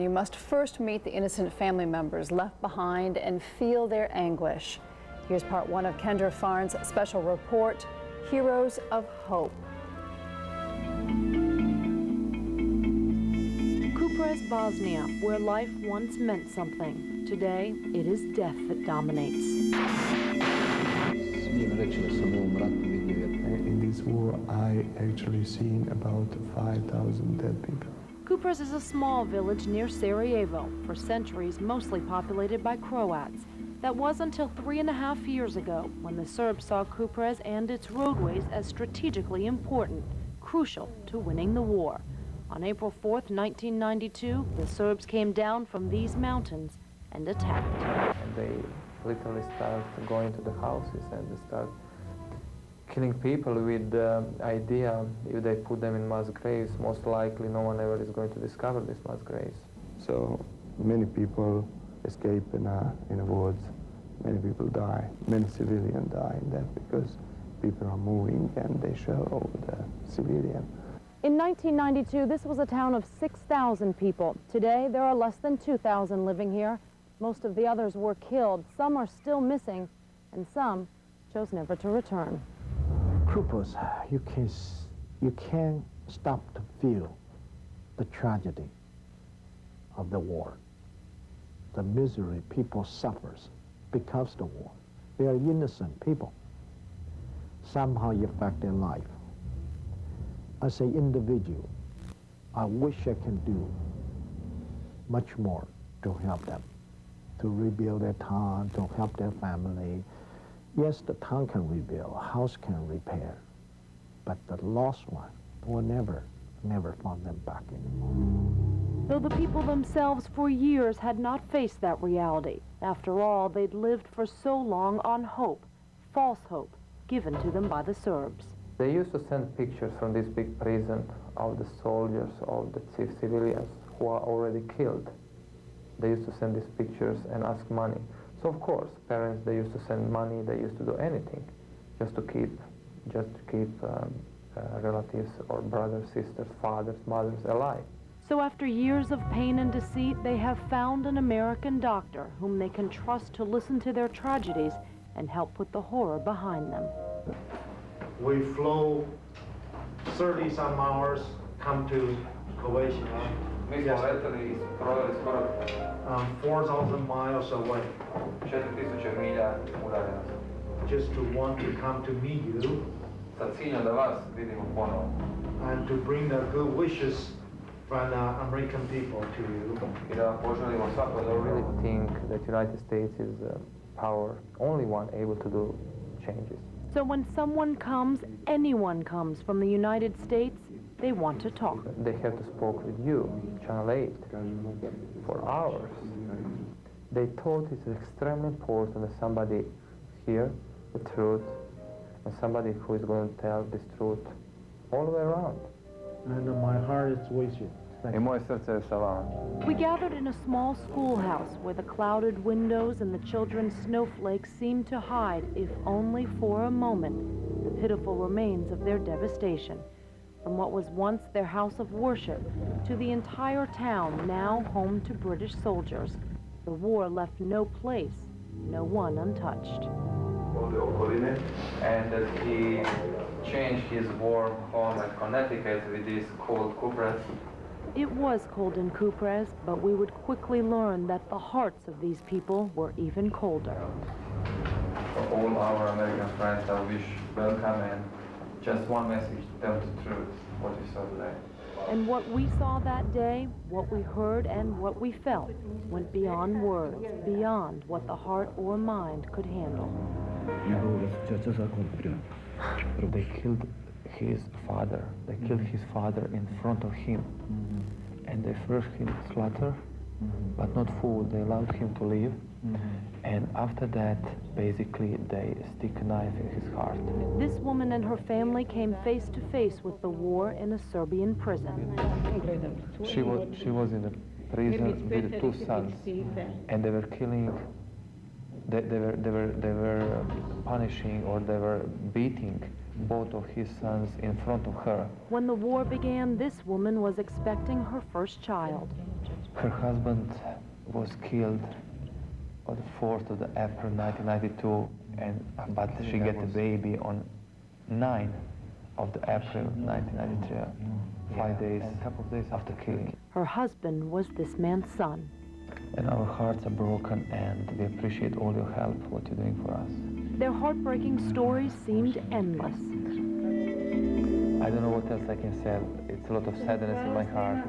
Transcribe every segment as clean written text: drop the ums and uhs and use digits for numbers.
You must first meet the innocent family members left behind and feel their anguish. Here's part one of Kendra Farn's special report, Heroes of Hope. Kupres, Bosnia, where life once meant something. Today, it is death that dominates. In this war, I actually seen about 5,000 dead people. Kupres is a small village near Sarajevo, for centuries mostly populated by Croats. That was until 3.5 years ago, when the Serbs saw Kupres and its roadways as strategically important, crucial to winning the war. On April 4th, 1992, the Serbs came down from these mountains and attacked. And they literally start going to the houses and they start killing people with the idea if they put them in mass graves, most likely no one ever is going to discover these mass graves. So many people escape in the woods. Many people die. Many civilians die in that because people are moving and they shell over the civilian. In 1992, this was a town of 6,000 people. Today, there are less than 2,000 living here. Most of the others were killed. Some are still missing, and some chose never to return. Kupres, you can't stop to feel the tragedy of the war, the misery people suffers because of the war. They are innocent people. Somehow you affect their life. As an individual, I wish I can do much more to help them, to rebuild their town, to help their family. Yes, the town can rebuild, house can repair, but the lost one will never find them back anymore. Though the people themselves for years had not faced that reality. After all, they'd lived for so long on hope, false hope, given to them by the Serbs. They used to send pictures from this big prison of the soldiers, of the civilians who are already killed. They used to send these pictures and ask money. So of course, parents, they used to send money, they used to do anything just to keep relatives or brothers, sisters, fathers, mothers alive. So after years of pain and deceit, they have found an American doctor whom they can trust to listen to their tragedies and help put the horror behind them. We flew 30-some hours, come to Croatia. Yes. 4,000 miles away. Just to want to come to meet you and to bring the good wishes from the American people to you. I really think that United States is power, only one able to do changes. So when someone comes, anyone comes from the United States, they want to talk. They have to speak with you, Channel 8, for hours. They thought it's extremely important that somebody hear the truth and somebody who is going to tell this truth all the way around. And my heart is with you. We gathered in a small schoolhouse where the clouded windows and the children's snowflakes seemed to hide, if only for a moment, the pitiful remains of their devastation. From what was once their house of worship to the entire town now home to British soldiers. The war left no place, no one untouched. And that he changed his war home at Connecticut with this cold Kupres. It was cold in Kupres, but we would quickly learn that the hearts of these people were even colder. For all our American friends, I wish welcome and just one message, tell the truth, what you saw today. And what we saw that day, what we heard and what we felt, went beyond words, beyond what the heart or mind could handle. They killed his father. They killed his father in front of him. And they first him slaughter, but not food. They allowed him to live. And after that, basically, they stick a knife in his heart. This woman and her family came face to face with the war in a Serbian prison. She was in the prison with 2 sons, and they were killing. They were punishing or they were beating both of his sons in front of her. When the war began, this woman was expecting her first child. Her husband was killed on the 4th of April 1992, but she got the baby on 9th of April 1993, 5 days, a couple of days after killing. Her husband was this man's son. And our hearts are broken, and we appreciate all your help, what you're doing for us. Their heartbreaking stories seemed endless. I don't know what else I can say. It's a lot of sadness in my heart.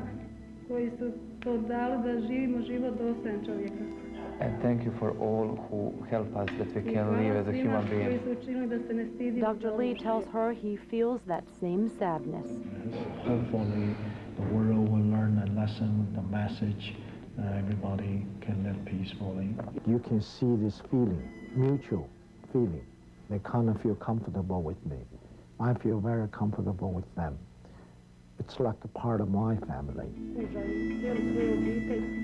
And thank you for all who help us that we can live as a human being. Dr. Lee tells her he feels that same sadness. Hopefully, the world will learn a lesson, the message, everybody can live peacefully. You can see this feeling, mutual feeling. They kind of feel comfortable with me. I feel very comfortable with them. It's like a part of my family.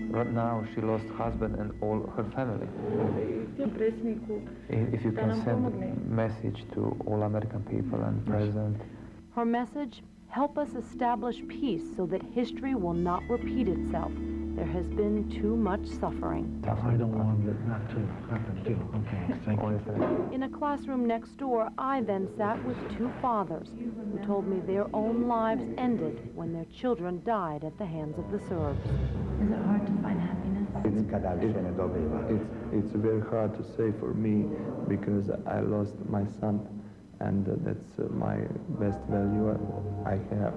Right now, she lost husband and all her family. If you can send a message to all American people and President. Her message, help us establish peace so that history will not repeat itself. There has been too much suffering. I don't want that not to happen too. Okay, thank you. In a classroom next door, I then sat with two fathers who told me their own lives ended when their children died at the hands of the Serbs. Is it hard to find happiness? It's very hard to say for me because I lost my son, and that's my best value I have.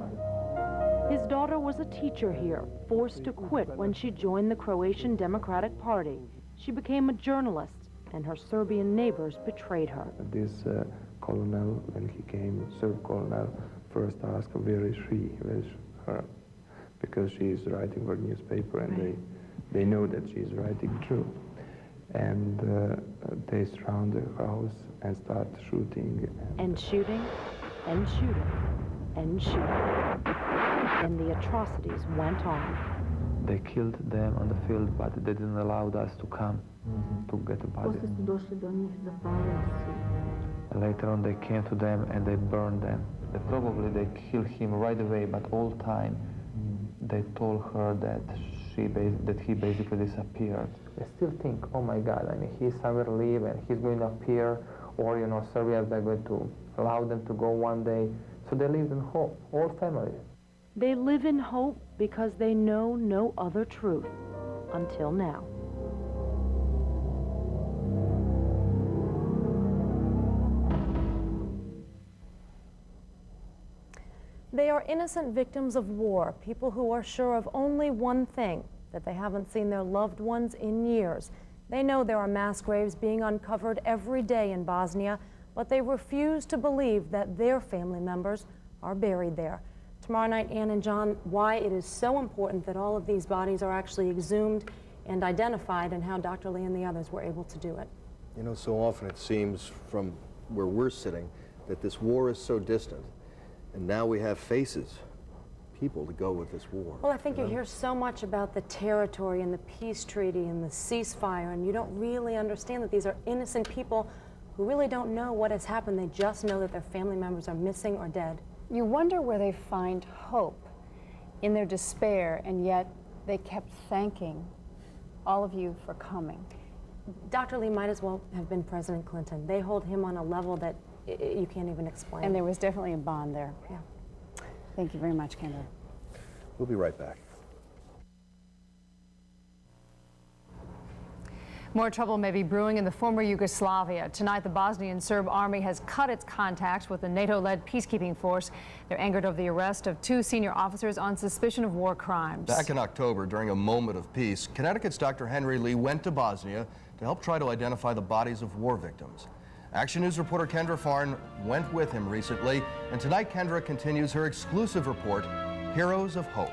His daughter was a teacher here, forced to quit when she joined the Croatian Democratic Party. She became a journalist, and her Serbian neighbors betrayed her. This colonel, when he came, Serb colonel, first asked where is her, because she is writing for newspaper, and they know that she is writing true. And they surround the house and start shooting. And shooting, and shooting, and shooting. And the atrocities went on. They killed them on the field, but they didn't allow us to come to get the body. Later on, they came to them and they burned them. They killed him right away, but all time they told her that he basically disappeared. They still think, oh my God, I mean, he's somewhere to live and he's going to appear, or Serbia, they're going to allow them to go one day. So they lived in hope, all families. They live in hope because they know no other truth, until now. They are innocent victims of war, people who are sure of only one thing, that they haven't seen their loved ones in years. They know there are mass graves being uncovered every day in Bosnia, but they refuse to believe that their family members are buried there. Tomorrow night, Ann and John, why it is so important that all of these bodies are actually exhumed and identified, and how Dr. Lee and the others were able to do it. You know, so often it seems from where we're sitting that this war is so distant, and now we have faces, people to go with this war. Well, I think you hear so much about the territory and the peace treaty and the ceasefire, and you don't really understand that these are innocent people who really don't know what has happened. They just know that their family members are missing or dead. You wonder where they find hope in their despair, and yet they kept thanking all of you for coming. Dr. Lee might as well have been President Clinton. They hold him on a level that you can't even explain. And there was definitely a bond there. Yeah. Thank you very much, Kendra. We'll be right back. More trouble may be brewing in the former Yugoslavia. Tonight, the Bosnian Serb army has cut its contacts with the NATO-led peacekeeping force. They're angered over the arrest of 2 senior officers on suspicion of war crimes. Back in October, during a moment of peace, Connecticut's Dr. Henry Lee went to Bosnia to help try to identify the bodies of war victims. Action News reporter Kendra Farn went with him recently, and tonight Kendra continues her exclusive report, Heroes of Hope.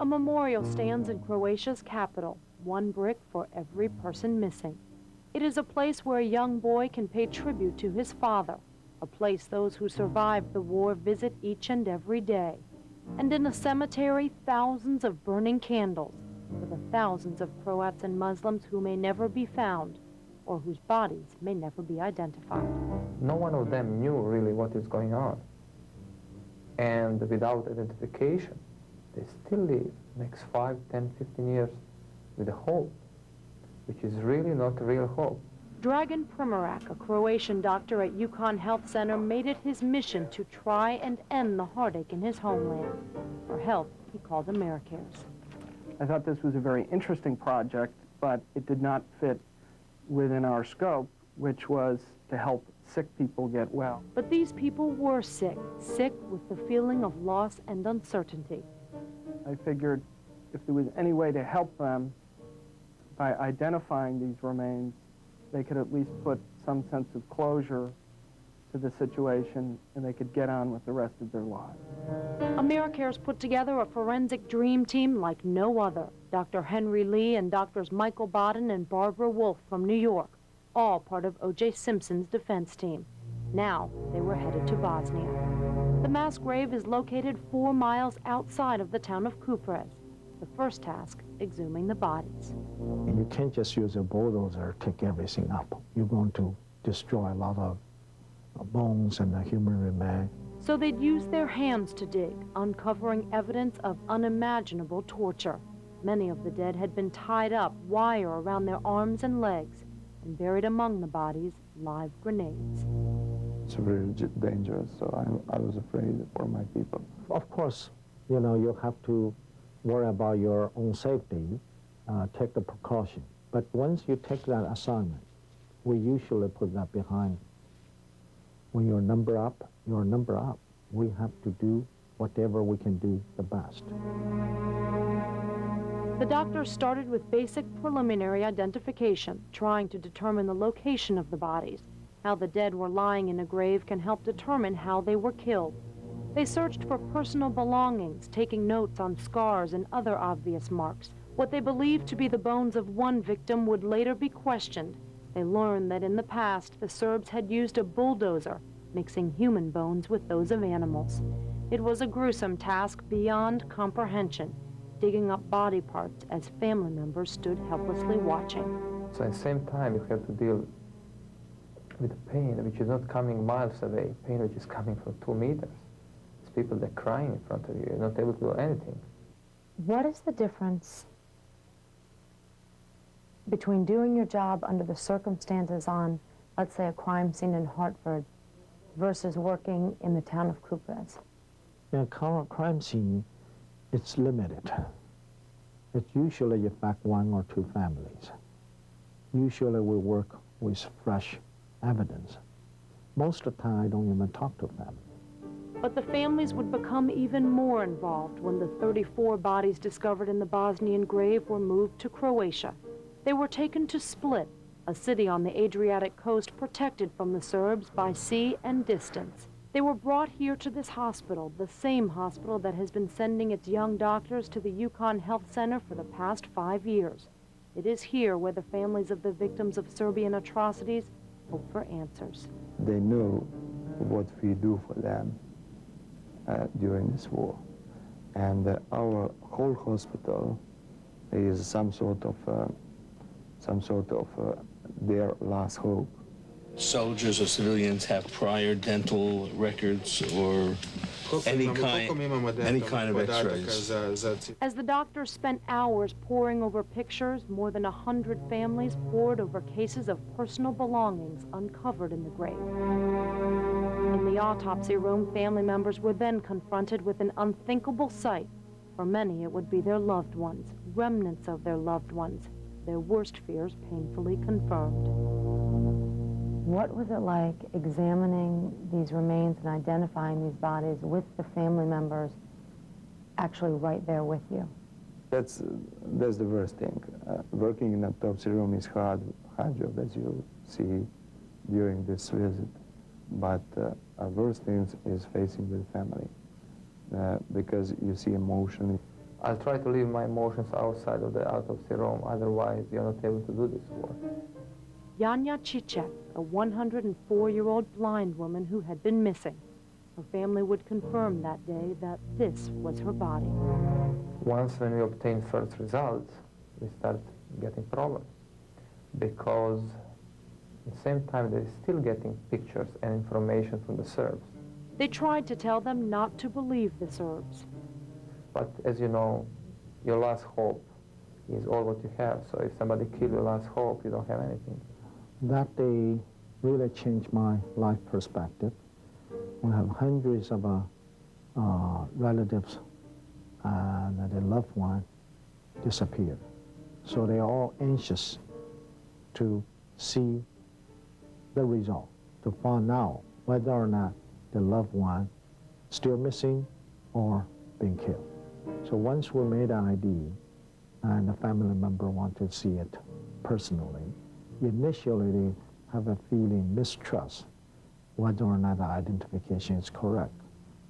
A memorial stands in Croatia's capital, 1 brick for every person missing. It is a place where a young boy can pay tribute to his father, a place those who survived the war visit each and every day. And in a cemetery, thousands of burning candles for the thousands of Croats and Muslims who may never be found, or whose bodies may never be identified. No one of them knew really what is going on. and without identification, they still live next 5, 10, 15 years with a hope, which is really not a real hope. Dragan Primorac, a Croatian doctor at Yukon Health Center, made it his mission to try and end the heartache in his homeland. For help, he called AmeriCares. I thought this was a very interesting project, but it did not fit within our scope, which was to help sick people get well. But these people were sick with the feeling of loss and uncertainty. I figured if there was any way to help them by identifying these remains, they could at least put some sense of closure to the situation and they could get on with the rest of their lives. AmeriCares put together a forensic dream team like no other. Dr. Henry Lee and doctors Michael Baden and Barbara Wolf from New York, all part of O.J. Simpson's defense team. Now they were headed to Bosnia. The mass grave is located 4 miles outside of the town of Kupres. The first task, exhuming the bodies. You can't just use a bulldozer to take everything up. You're going to destroy a lot of bones and the human remains. So they'd use their hands to dig, uncovering evidence of unimaginable torture. Many of the dead had been tied up, wire around their arms and legs, and buried among the bodies, live grenades. It's really dangerous, so I was afraid for my people. Of course, you know, you have to worry about your own safety, take the precaution. But once you take that assignment, we usually put that behind. When you're number up, you're number up. We have to do whatever we can do the best. The doctors started with basic preliminary identification, trying to determine the location of the bodies. How the dead were lying in a grave can help determine how they were killed. They searched for personal belongings, taking notes on scars and other obvious marks. What they believed to be the bones of one victim would later be questioned. They learned that in the past, the Serbs had used a bulldozer, mixing human bones with those of animals. It was a gruesome task beyond comprehension, digging up body parts as family members stood helplessly watching. So at the same time, you have to deal with the pain, which is not coming miles away, pain which is coming from 2 meters. It's people that are crying in front of you, you're not able to do anything. What is the difference between doing your job under the circumstances on, let's say, a crime scene in Hartford versus working in the town of Kupres? In a crime scene, it's limited. It usually affects 1 or 2 families. Usually we work with fresh evidence. Most of the time, I don't even talk to family. But the families would become even more involved when the 34 bodies discovered in the Bosnian grave were moved to Croatia. They were taken to Split, a city on the Adriatic coast protected from the Serbs by sea and distance. They were brought here to this hospital, the same hospital that has been sending its young doctors to the Yukon Health Center for the past 5 years. It is here where the families of the victims of Serbian atrocities hope for answers. They know what we do for them during this war. And our whole hospital is some sort of their last hope. Soldiers or civilians have prior dental records or any kind of x-rays. As the doctors spent hours poring over pictures, more than 100 families pored over cases of personal belongings uncovered in the grave. In the autopsy room, family members were then confronted with an unthinkable sight. For many, it would be their loved ones, remnants of their loved ones, their worst fears painfully confirmed. What was it like examining these remains and identifying these bodies with the family members actually right there with you? That's the worst thing. Working in an autopsy room is hard job, as you see during this visit. But worst thing is facing with family, because you see emotion. I'll try to leave my emotions outside of the autopsy room, otherwise you're not able to do this work. Yanya Cicek, a 104-year-old blind woman who had been missing. Her family would confirm that day that this was her body. Once when we obtain first results, we start getting problems, because at the same time they're still getting pictures and information from the Serbs. They tried to tell them not to believe the Serbs. But as you know, your last hope is all what you have. So if somebody kills your last hope, you don't have anything. That day really changed my life perspective. We have hundreds of relatives and their loved one disappeared. So they're all anxious to see the result, to find out whether or not the loved one still missing or being killed. So once we made an ID and the family member wanted to see it personally, initially they have a feeling mistrust whether or not the identification is correct.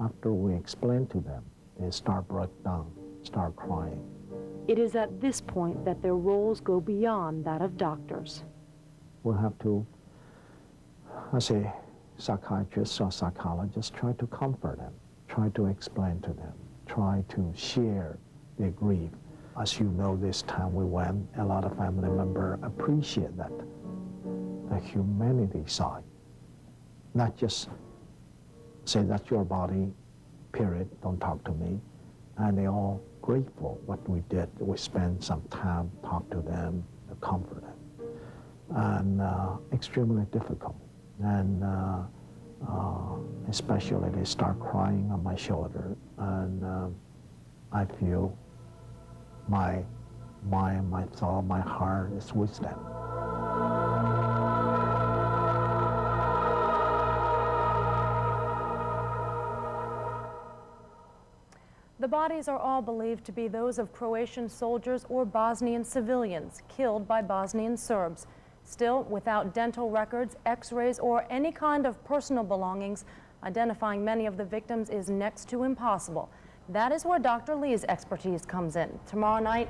After we explain to them, they start break down, start crying. It is at this point that their roles go beyond that of doctors. We'll have to, as a psychiatrist or psychologist, try to comfort them, try to explain to them, try to share their grief. As you know, this time we went, a lot of family members appreciate that, the humanity side. Not just say, that's your body, period, don't talk to me. And they all grateful what we did. We spent some time, talk to them, to comfort them. And extremely difficult. And especially they start crying on my shoulder. And I feel my mind, my thought, my heart is with them. The bodies are all believed to be those of Croatian soldiers or Bosnian civilians killed by Bosnian Serbs. Still, without dental records, x-rays, or any kind of personal belongings, identifying many of the victims is next to impossible. That is where Dr. Lee's expertise comes in. Tomorrow night,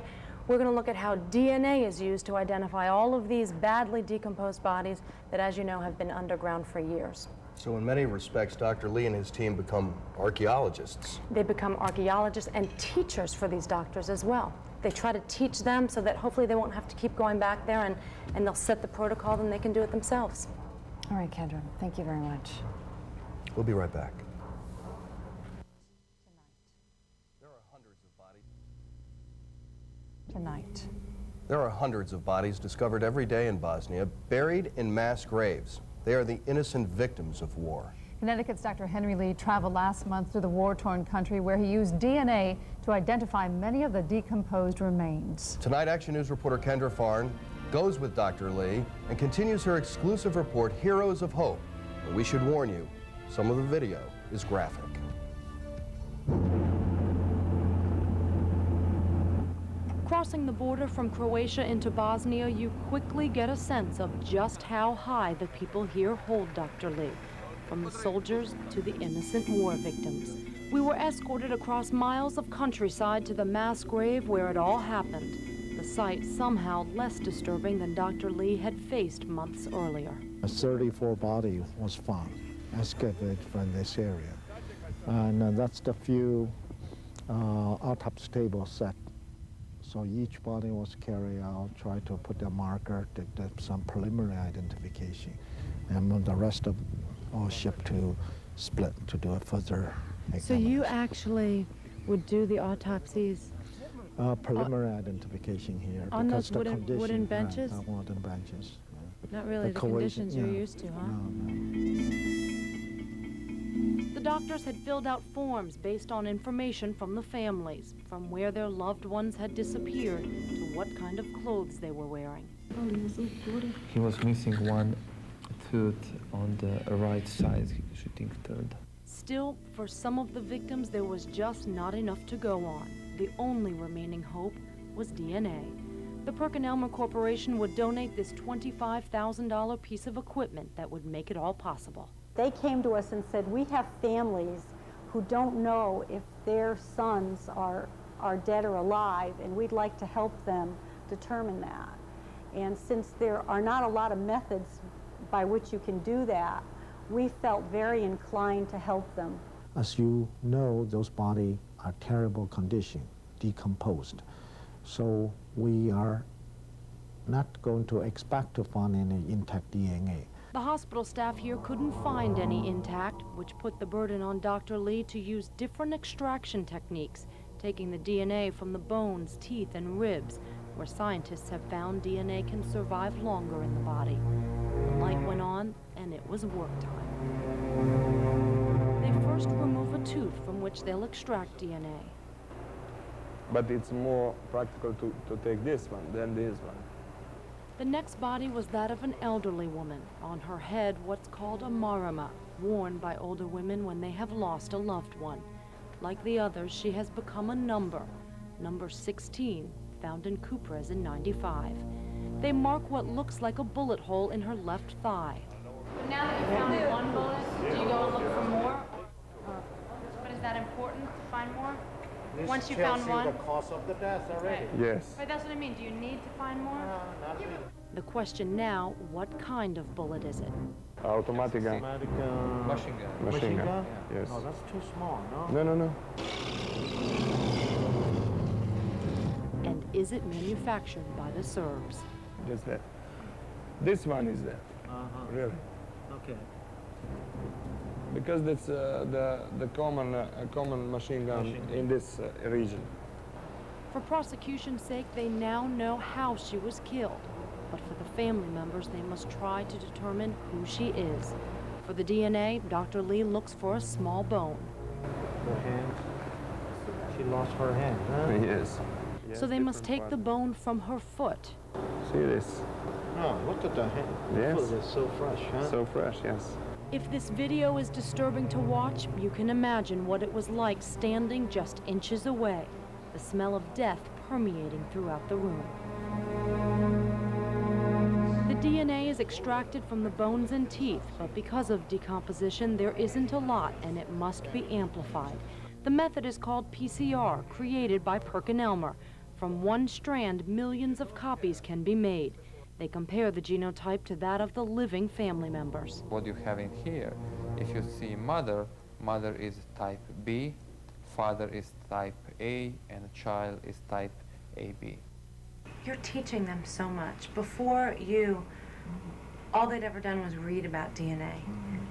we're going to look at how DNA is used to identify all of these badly decomposed bodies that, as you know, have been underground for years. So in many respects, Dr. Lee and his team become archaeologists. They become archaeologists and teachers for these doctors as well. They try to teach them so that hopefully they won't have to keep going back there, and they'll set the protocol and they can do it themselves. All right, Kendra, thank you very much. We'll be right back. Tonight. There are hundreds of bodies discovered every day in Bosnia, buried in mass graves. They are the innocent victims of war. Connecticut's Dr. Henry Lee traveled last month through the war-torn country where he used DNA to identify many of the decomposed remains. Tonight, Action News reporter Kendra Farn goes with Dr. Lee and continues her exclusive report, Heroes of Hope. And we should warn you, some of the video is graphic. Crossing the border from Croatia into Bosnia, you quickly get a sense of just how high the people here hold Dr. Lee, from the soldiers to the innocent war victims. We were escorted across miles of countryside to the mass grave where it all happened, the sight somehow less disturbing than Dr. Lee had faced months earlier. A 34 body was found, excavated from this area. And that's the few autopsy tables set. So each body was carried out, tried to put a marker, did some preliminary identification, and the rest of all shipped to split to do a further examination. So you actually would do the autopsies? Preliminary identification here. On because those the wooden benches? Wooden benches. Not really the conditions you're used to, huh? No. The doctors had filled out forms based on information from the families, from where their loved ones had disappeared to what kind of clothes they were wearing. He was missing one tooth on the right side, shooting third. Still, for some of the victims, there was just not enough to go on. The only remaining hope was DNA. The Perkin Elmer Corporation would donate this $25,000 piece of equipment that would make it all possible. They came to us and said, we have families who don't know if their sons are dead or alive, and we'd like to help them determine that. And since there are not a lot of methods by which you can do that, we felt very inclined to help them. As you know, those bodies are terrible condition, decomposed. So we are not going to expect to find any intact DNA. The hospital staff here couldn't find any intact, which put the burden on Dr. Lee to use different extraction techniques, taking the DNA from the bones, teeth, and ribs, where scientists have found DNA can survive longer in the body. The light went on, and it was work time. They first remove a tooth from which they'll extract DNA. But it's more practical to take this one than this one. The next body was that of an elderly woman. On her head, what's called a marama, worn by older women when they have lost a loved one. Like the others, she has become a number 16, found in Kupres in '95. They mark what looks like a bullet hole in her left thigh. Now that you found one bullet, do you go and look for more? But is that important to find more? Once you found one? The cause of the death already. Right. Yes. But that's what I mean. Do you need to find more? Not really. The question now, what kind of bullet is it? Automatic gun. Machine gun. Machine gun? gun? Yes. No, that's too small, no? No, no, no. And is it manufactured by the Serbs? Just that. This one is there. Really. Okay. Because that's the common machine gun in this region. For prosecution's sake, they now know how she was killed. But for the family members, they must try to determine who she is. For the DNA, Dr. Lee looks for a small bone. Her hand. She lost her hand, huh? Yes. So they must take the bone from her foot. See this? No, look at the hand. Yes. The foot is so fresh, huh? So fresh, yes. If this video is disturbing to watch, you can imagine what it was like standing just inches away, the smell of death permeating throughout the room. The DNA is extracted from the bones and teeth, but because of decomposition, there isn't a lot, and it must be amplified. The method is called PCR, created by Perkin Elmer. From one strand, millions of copies can be made. They compare the genotype to that of the living family members. What you have in here, if you see mother is type B, father is type A, and a child is type AB. You're teaching them so much. Before you, all they'd ever done was read about DNA.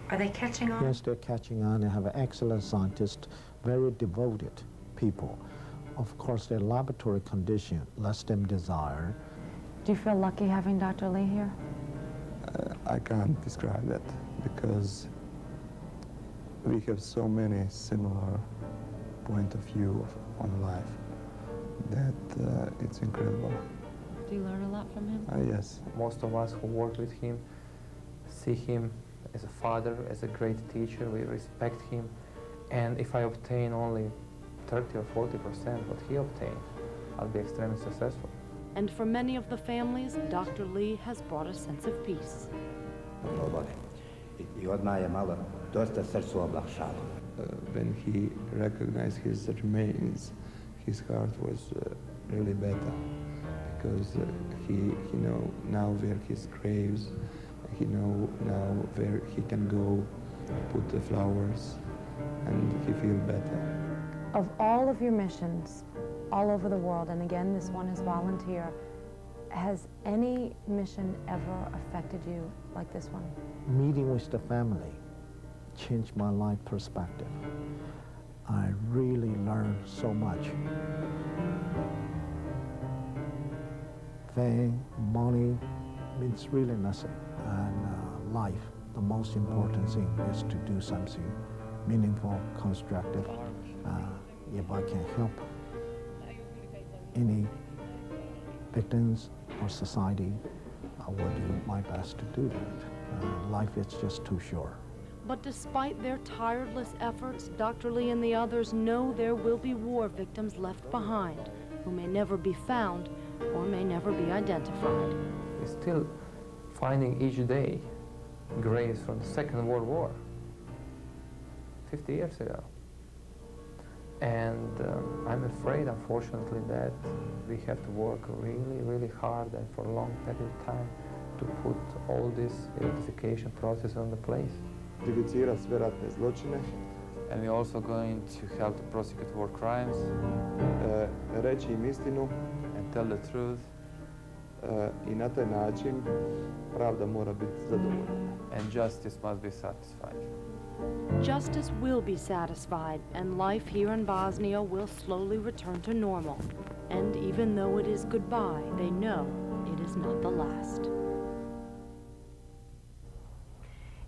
Are they catching on? Yes, they're catching on. They have excellent scientists, very devoted people. Of course, their laboratory condition lets them desire. Do you feel lucky having Dr. Lee here? I can't describe that because we have so many similar point of view on life that it's incredible. Do you learn a lot from him? Yes. Most of us who work with him see him as a father, as a great teacher. We respect him. And if I obtain only 30 or 40% what he obtained, I'll be extremely successful. And for many of the families, Dr. Lee has brought a sense of peace. When he recognized his remains, his heart was really better because he know now where his graves, he know now where he can go put the flowers, and he feel better. Of all of your missions all over the world, and again, this one is volunteer, has any mission ever affected you like this one? Meeting with the family changed my life perspective. I really learned so much. Fame, money means really nothing. And life, the most important thing is to do something meaningful, constructive. If I can help any victims or society, I will do my best to do that. Life is just too short. But despite their tireless efforts, Dr. Lee and the others know there will be war victims left behind, who may never be found or may never be identified. We're still finding each day graves from the Second World War, 50 years ago. And I'm afraid, unfortunately, that we have to work really, really hard and for a long period of time to put all this identification process on the place. And we're also going to help to prosecute war crimes. Reći im istinu. And tell the truth. I na taj način pravda mora biti zadovoljena. And justice must be satisfied. Justice will be satisfied, and life here in Bosnia will slowly return to normal. And even though it is goodbye, they know it is not the last.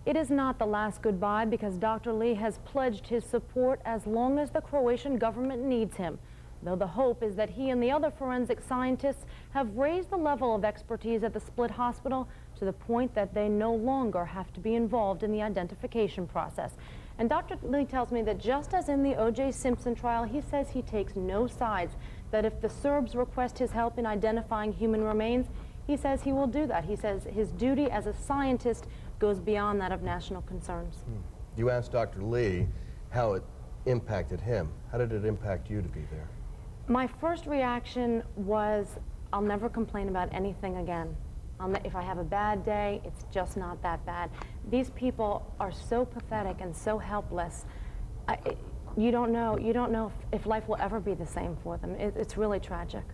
It is not the last goodbye because Dr. Lee has pledged his support as long as the Croatian government needs him, though the hope is that he and the other forensic scientists have raised the level of expertise at the Split Hospital to the point that they no longer have to be involved in the identification process. And Dr. Lee tells me that just as in the O.J. Simpson trial, he says he takes no sides, that if the Serbs request his help in identifying human remains, he says he will do that. He says his duty as a scientist goes beyond that of national concerns. You asked Dr. Lee how it impacted him. How did it impact you to be there? My first reaction was, I'll never complain about anything again. If I have a bad day, it's just not that bad. These people are so pathetic and so helpless. You don't know if life will ever be the same for them. It's really tragic.